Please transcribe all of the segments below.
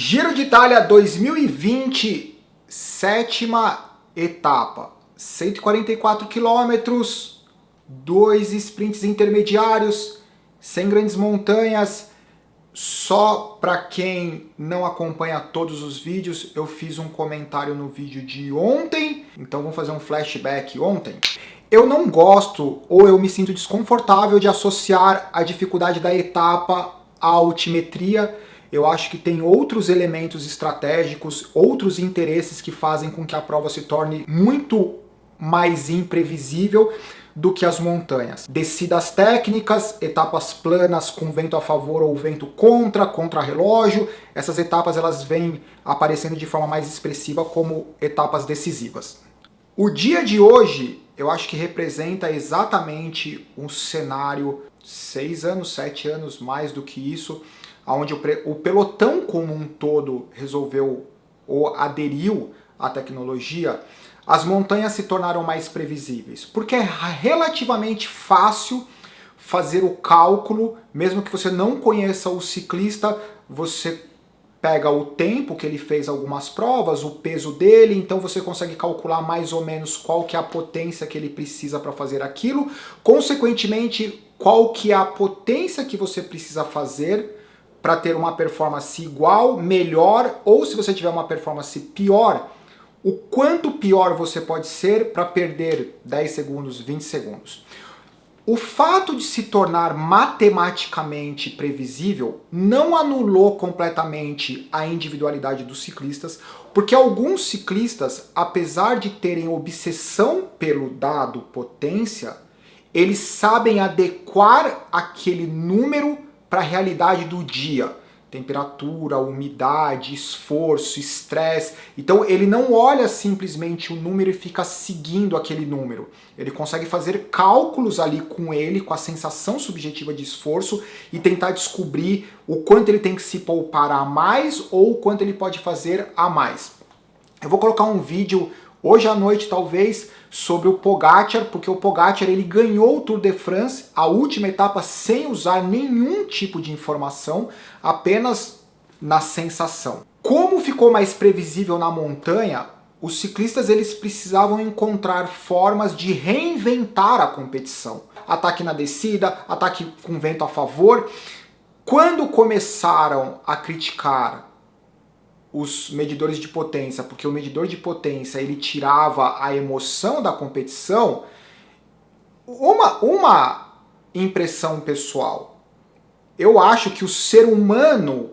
Giro de Itália 2020, sétima etapa, 144 quilômetros, 2 sprints intermediários, sem grandes montanhas. Só para quem não acompanha todos os vídeos, eu fiz um comentário no vídeo de ontem, então vamos fazer um flashback ontem. Eu não gosto ou eu me sinto desconfortável de associar a dificuldade da etapa à altimetria. Eu acho que tem outros elementos estratégicos, outros interesses que fazem com que a prova se torne muito mais imprevisível do que as montanhas. Descidas técnicas, etapas planas com vento a favor ou vento contra-relógio. Essas etapas elas vêm aparecendo de forma mais expressiva como etapas decisivas. O dia de hoje eu acho que representa exatamente um cenário 6 anos, 7 anos, mais do que isso, onde o pelotão como um todo resolveu ou aderiu à tecnologia. As montanhas se tornaram mais previsíveis, porque é relativamente fácil fazer o cálculo, mesmo que você não conheça o ciclista, você pega o tempo que ele fez algumas provas, o peso dele, então você consegue calcular mais ou menos qual que é a potência que ele precisa para fazer aquilo, consequentemente, qual que é a potência que você precisa fazer para ter uma performance igual, melhor, ou se você tiver uma performance pior, o quanto pior você pode ser para perder 10 segundos, 20 segundos. O fato de se tornar matematicamente previsível não anulou completamente a individualidade dos ciclistas, porque alguns ciclistas, apesar de terem obsessão pelo dado potência, eles sabem adequar aquele número para a realidade do dia. Temperatura, umidade, esforço, estresse. Então ele não olha simplesmente o número e fica seguindo aquele número. Ele consegue fazer cálculos ali com ele, com a sensação subjetiva de esforço e tentar descobrir o quanto ele tem que se poupar a mais ou o quanto ele pode fazer a mais. Eu vou colocar um vídeo hoje à noite talvez sobre o Pogačar, porque o Pogačar ele ganhou o Tour de France, a última etapa, sem usar nenhum tipo de informação, apenas na sensação. Como ficou mais previsível na montanha, os ciclistas eles precisavam encontrar formas de reinventar a competição. Ataque na descida, ataque com vento a favor. Quando começaram a criticar os medidores de potência, porque o medidor de potência ele tirava a emoção da competição, uma impressão pessoal. Eu acho que o ser humano,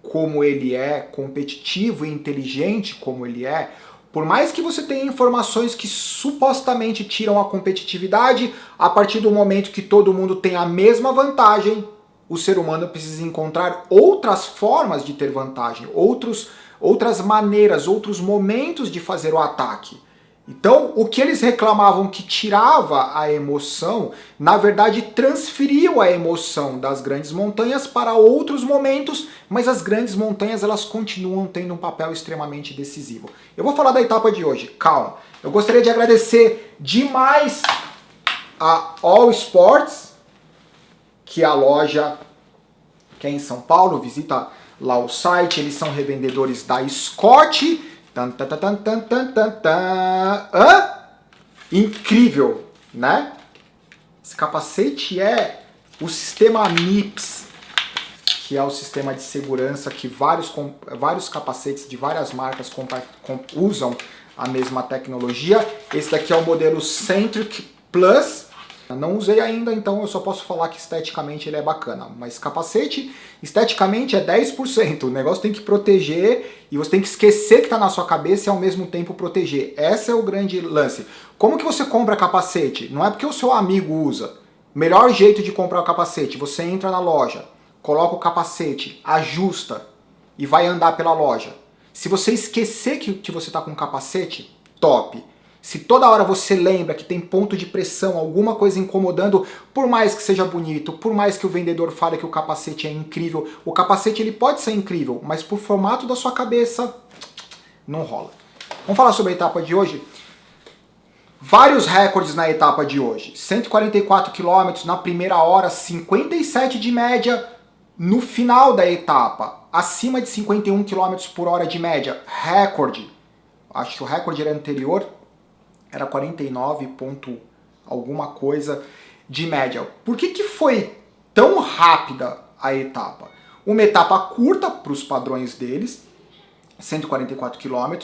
como ele é, competitivo e inteligente como ele é, por mais que você tenha informações que supostamente tiram a competitividade, a partir do momento que todo mundo tem a mesma vantagem, o ser humano precisa encontrar outras formas de ter vantagem, outras maneiras, outros momentos de fazer o ataque. Então, o que eles reclamavam que tirava a emoção, na verdade transferiu a emoção das grandes montanhas para outros momentos, mas as grandes montanhas elas continuam tendo um papel extremamente decisivo. Eu vou falar da etapa de hoje, calma. Eu gostaria de agradecer demais a All Sports, que é a loja que é em São Paulo, visita lá o site, eles são revendedores da Scott. Incrível, né? Esse capacete é o sistema MIPS, que é o sistema de segurança que vários capacetes de várias marcas usam a mesma tecnologia. Esse daqui é o modelo Centric Plus. Eu não usei ainda, então eu só posso falar que esteticamente ele é bacana. Mas capacete, esteticamente é 10%. O negócio tem que proteger e você tem que esquecer que está na sua cabeça e ao mesmo tempo proteger. Esse é o grande lance. Como que você compra capacete? Não é porque o seu amigo usa. Melhor jeito de comprar o capacete, você entra na loja, coloca o capacete, ajusta e vai andar pela loja. Se você esquecer que você está com um capacete, top. Se toda hora você lembra que tem ponto de pressão, alguma coisa incomodando, por mais que seja bonito, por mais que o vendedor fale que o capacete é incrível, o capacete ele pode ser incrível, mas por formato da sua cabeça, não rola. Vamos falar sobre a etapa de hoje? Vários recordes na etapa de hoje. 144 km na primeira hora, 57 de média no final da etapa. acima de 51 km por hora de média, recorde. Acho que o recorde era anterior, era 49 ponto alguma coisa de média. Por que foi tão rápida a etapa? Uma etapa curta para os padrões deles, 144 km,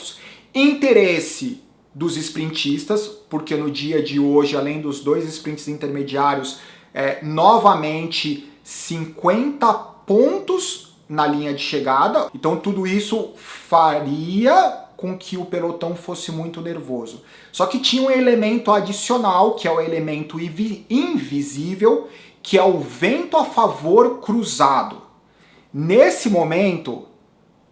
interesse dos sprintistas, porque no dia de hoje, além dos 2 sprints intermediários, novamente 50 pontos na linha de chegada. Então tudo isso faria com que o pelotão fosse muito nervoso. Só que tinha um elemento adicional, que é o elemento invisível, que é o vento a favor cruzado. Nesse momento,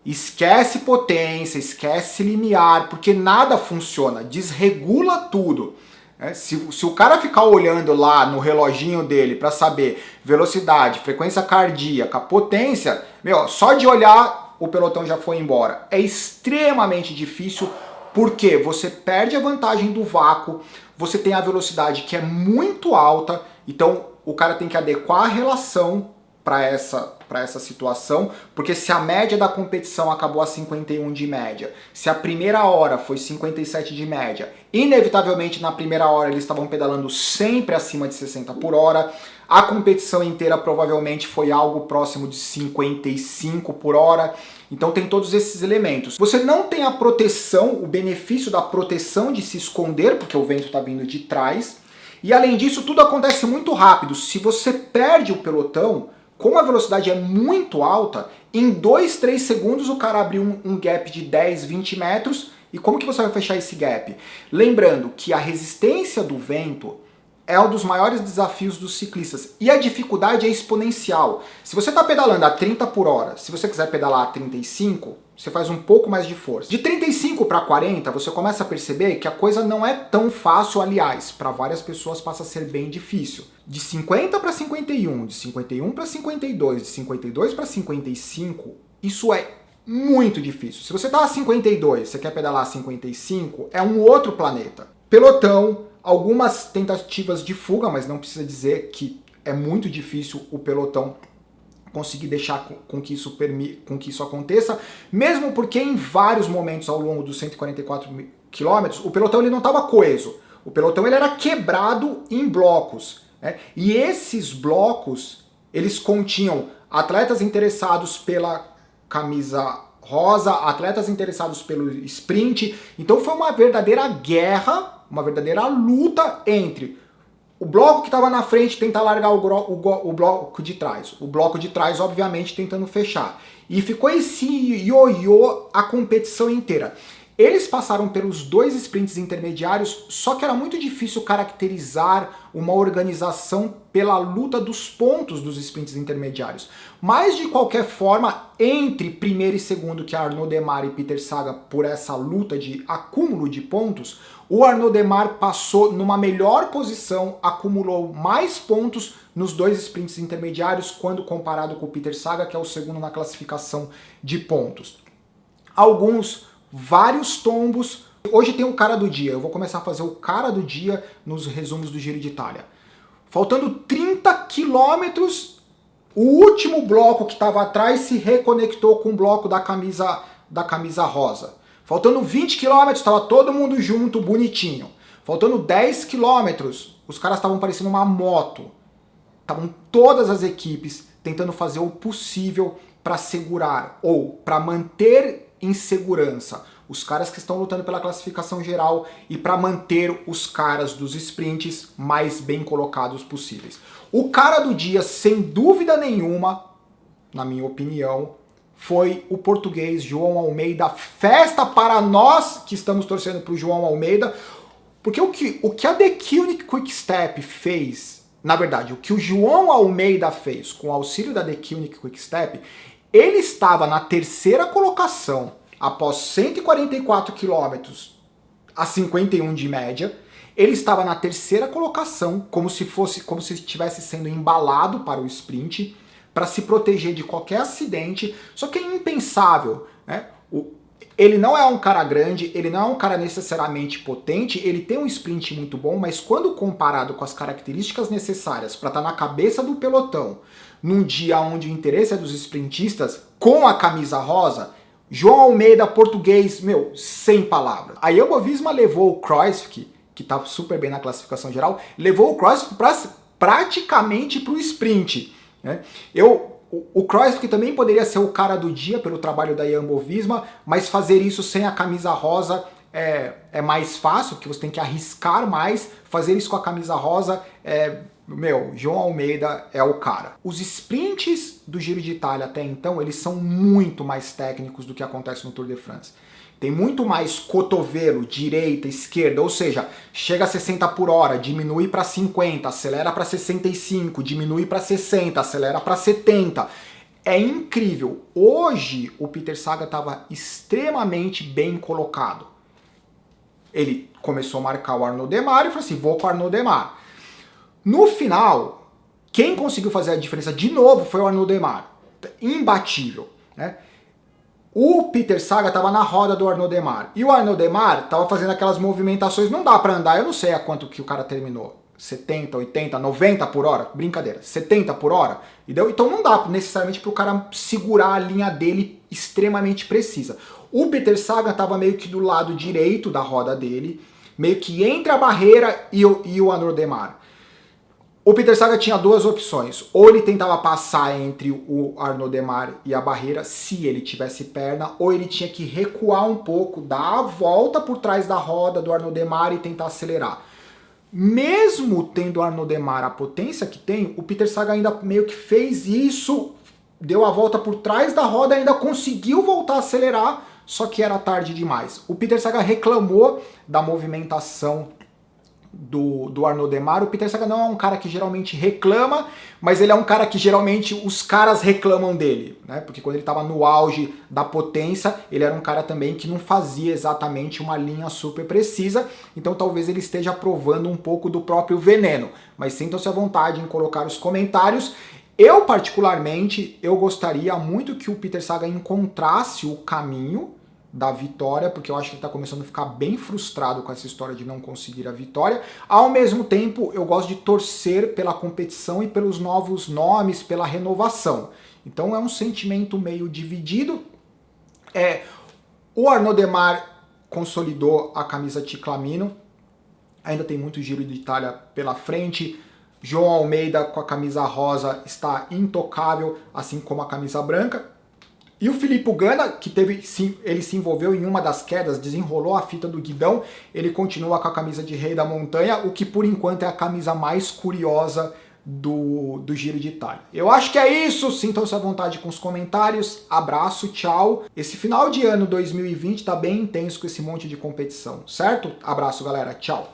esquece potência, esquece limiar, porque nada funciona, desregula tudo. Se o cara ficar olhando lá no reloginho dele para saber velocidade, frequência cardíaca, potência, só de olhar o pelotão já foi embora. É extremamente difícil porque você perde a vantagem do vácuo, você tem a velocidade que é muito alta, então o cara tem que adequar a relação para essa situação, porque se a média da competição acabou a 51 de média, se a primeira hora foi 57 de média, inevitavelmente na primeira hora eles estavam pedalando sempre acima de 60 por hora, a competição inteira provavelmente foi algo próximo de 55 por hora, então tem todos esses elementos. Você não tem a proteção, o benefício da proteção de se esconder, porque o vento está vindo de trás, e além disso tudo acontece muito rápido. Se você perde o pelotão, como a velocidade é muito alta, em 2, 3 segundos o cara abriu um gap de 10, 20 metros, e como que você vai fechar esse gap? Lembrando que a resistência do vento é um dos maiores desafios dos ciclistas, e a dificuldade é exponencial. Se você está pedalando a 30 por hora, se você quiser pedalar a 35, você faz um pouco mais de força. De 35 para 40, você começa a perceber que a coisa não é tão fácil, aliás, para várias pessoas passa a ser bem difícil. De 50 para 51, de 51 para 52, de 52 para 55, isso é muito difícil. Se você está a 52, você quer pedalar a 55, é um outro planeta. Pelotão, algumas tentativas de fuga, mas não precisa dizer que é muito difícil o pelotão conseguir deixar com que isso aconteça, mesmo porque em vários momentos ao longo dos 144 quilômetros, o pelotão ele não estava coeso. O pelotão ele era quebrado em blocos, né? E esses blocos, eles continham atletas interessados pela camisa rosa, atletas interessados pelo sprint. Então foi uma verdadeira guerra, uma verdadeira luta entre o bloco que estava na frente tentar largar o bloco de trás. O bloco de trás, obviamente, tentando fechar. E ficou esse ioiô a competição inteira. Eles passaram pelos 2 sprints intermediários, só que era muito difícil caracterizar uma organização pela luta dos pontos dos sprints intermediários. Mas, de qualquer forma, entre primeiro e segundo, que é Arnaud Démare e Peter Sagan, por essa luta de acúmulo de pontos, o Arnaud Démare passou numa melhor posição, acumulou mais pontos nos 2 sprints intermediários, quando comparado com o Peter Sagan, que é o segundo na classificação de pontos. Vários tombos. Hoje tem o cara do dia. Eu vou começar a fazer o cara do dia nos resumos do Giro de Itália. Faltando 30 quilômetros, o último bloco que estava atrás se reconectou com o bloco da camisa rosa. Faltando 20 quilômetros, estava todo mundo junto, bonitinho. Faltando 10 quilômetros, os caras estavam parecendo uma moto. Estavam todas as equipes tentando fazer o possível para segurar ou para manter em segurança os caras que estão lutando pela classificação geral e para manter os caras dos sprints mais bem colocados possíveis. O cara do dia, sem dúvida nenhuma, na minha opinião, foi o português João Almeida. Festa para nós que estamos torcendo para o João Almeida, porque o que a The Koenig Quick Step fez, na verdade, o que o João Almeida fez com o auxílio da The Koenig Quick Step, ele estava na 3ª colocação após 144 quilômetros a 51 de média. Ele estava na 3ª colocação, como se estivesse sendo embalado para o sprint, para se proteger de qualquer acidente. Só que é impensável, né? Ele não é um cara grande, ele não é um cara necessariamente potente, ele tem um sprint muito bom, mas quando comparado com as características necessárias para estar na cabeça do pelotão, num dia onde o interesse é dos sprintistas, com a camisa rosa, João Almeida, português, meu, sem palavras. A Jumbo-Visma levou o Kruijswijk, que tá super bem na classificação geral, levou o Kruijswijk praticamente para o sprint, né? O Kruijswijk também poderia ser o cara do dia pelo trabalho da Jumbo-Visma, mas fazer isso sem a camisa rosa é mais fácil, porque você tem que arriscar mais. Fazer isso com a camisa rosa João Almeida é o cara. Os sprints do Giro de Itália até então, eles são muito mais técnicos do que acontece no Tour de France. Tem muito mais cotovelo, direita, esquerda, ou seja, chega a 60 por hora, diminui para 50, acelera para 65, diminui para 60, acelera para 70. É incrível. Hoje o Peter Sagan estava extremamente bem colocado. Ele começou a marcar o Arnaud Démare e falou assim, vou com o Arnaud Démare. No final, quem conseguiu fazer a diferença de novo foi o Arnaud Démare. Imbatível, né? O Peter Sagan estava na roda do Arnaud Démare. E o Arnaud Démare estava fazendo aquelas movimentações, não dá para andar, eu não sei a quanto que o cara terminou. 70, 80, 90 por hora? Brincadeira, 70 por hora? Então não dá necessariamente para o cara segurar a linha dele extremamente precisa. O Peter Sagan estava meio que do lado direito da roda dele, meio que entre a barreira e o Arnaud Démare. O Peter Sagan tinha duas opções, ou ele tentava passar entre o Arnaud Démare e a barreira, se ele tivesse perna, ou ele tinha que recuar um pouco, dar a volta por trás da roda do Arnaud Démare e tentar acelerar. Mesmo tendo o Arnaud Démare a potência que tem, o Peter Sagan ainda meio que fez isso, deu a volta por trás da roda, ainda conseguiu voltar a acelerar, só que era tarde demais. O Peter Sagan reclamou da movimentação do Arnaud Démare. O Peter Sagan não é um cara que geralmente reclama, mas ele é um cara que geralmente os caras reclamam dele, né? Porque quando ele estava no auge da potência, ele era um cara também que não fazia exatamente uma linha super precisa, então talvez ele esteja provando um pouco do próprio veneno. Mas sintam-se à vontade em colocar os comentários. Eu, particularmente, eu gostaria muito que o Peter Sagan encontrasse o caminho da vitória, porque eu acho que ele está começando a ficar bem frustrado com essa história de não conseguir a vitória. Ao mesmo tempo, eu gosto de torcer pela competição e pelos novos nomes, pela renovação. Então é um sentimento meio dividido. O Arnaud Démare consolidou a camisa Ciclamino, ainda tem muito Giro de Itália pela frente. João Almeida com a camisa rosa está intocável, assim como a camisa branca. E o Filippo Ganna, que ele se envolveu em uma das quedas, desenrolou a fita do guidão, ele continua com a camisa de Rei da Montanha, o que por enquanto é a camisa mais curiosa do Giro de Itália. Eu acho que é isso, sintam-se à vontade com os comentários, abraço, tchau. Esse final de ano 2020 tá bem intenso com esse monte de competição, certo? Abraço, galera, tchau.